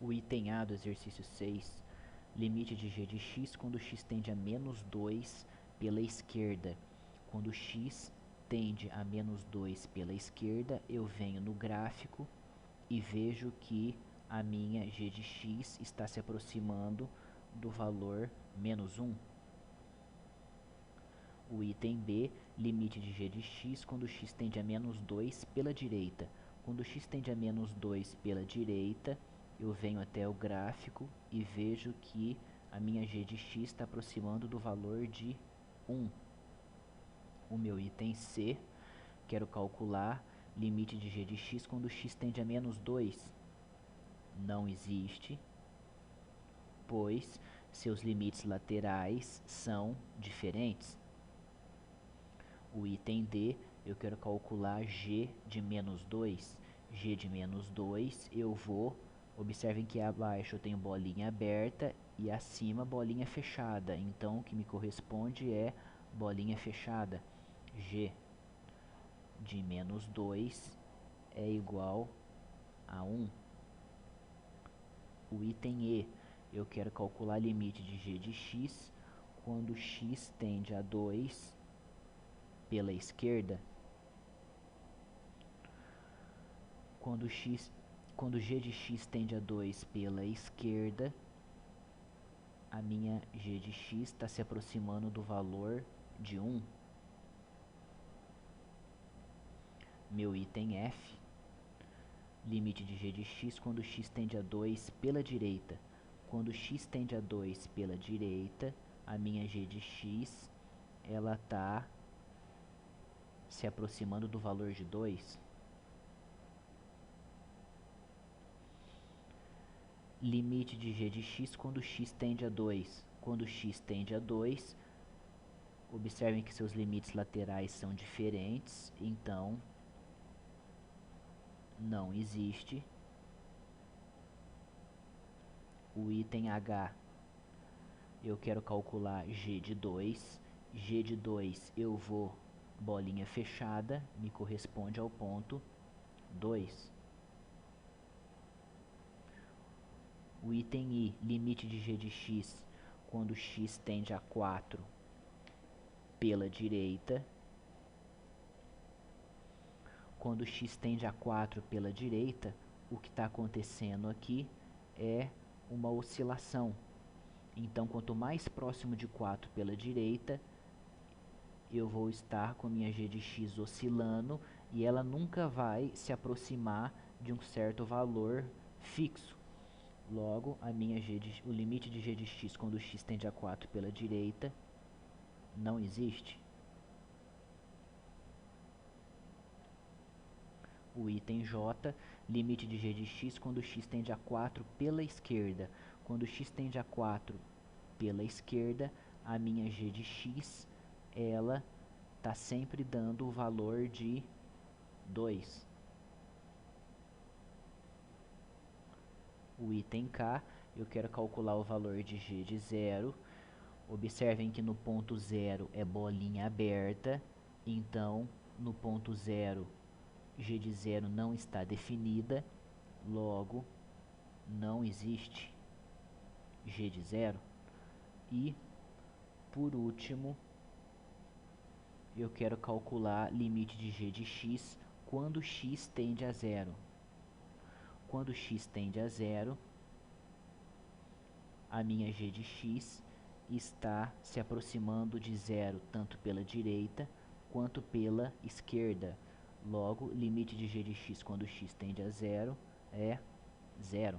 O item A do exercício 6, limite de g de x quando x tende a menos 2 pela esquerda. Quando x tende a menos 2 pela esquerda, eu venho no gráfico e vejo que a minha g de x está se aproximando do valor menos 1. O item B, limite de g de x quando x tende a menos 2 pela direita. Quando x tende a menos 2 pela direita, eu venho até o gráfico e vejo que a minha g de x está aproximando do valor de 1. O meu item C, quero calcular limite de g de x quando x tende a menos 2. Não existe, pois seus limites laterais são diferentes. O item D, eu quero calcular g de menos 2. G de menos 2, eu vou... Observem que abaixo eu tenho bolinha aberta e acima bolinha fechada. Então, o que me corresponde é bolinha fechada. G de menos 2 é igual a 1. O item E, eu quero calcular limite de g de x quando x tende a 2 pela esquerda. Quando g de x tende a 2 pela esquerda, a minha g de x está se aproximando do valor de 1. Meu item F, limite de g de x quando x tende a 2 pela direita. Quando x tende a 2 pela direita, a minha g de x ela está se aproximando do valor de 2. Limite de g de x quando x tende a 2. Quando x tende a 2, observem que seus limites laterais são diferentes, então não existe. O item H, eu quero calcular g de 2. G de 2 eu vou bolinha fechada, me corresponde ao ponto 2. O item I, limite de g de x quando x tende a 4 pela direita. Quando x tende a 4 pela direita, o que está acontecendo aqui é uma oscilação. Então, quanto mais próximo de 4 pela direita, eu vou estar com a minha g de x oscilando e ela nunca vai se aproximar de um certo valor fixo. Logo, o limite de g de x quando x tende a 4 pela direita não existe. O item J, limite de g de x quando x tende a 4 pela esquerda. Quando x tende a 4 pela esquerda, a minha g de x, ela está sempre dando o valor de 2. O item K, eu quero calcular o valor de g de 0. Observem que no ponto 0 é bolinha aberta, então no ponto 0 g de 0 não está definida, logo não existe g de 0. E, por último, eu quero calcular limite de g de x quando x tende a 0. Quando x tende a 0, a minha g de x está se aproximando de 0 tanto pela direita quanto pela esquerda. Logo, limite de g de x quando x tende a 0 é 0.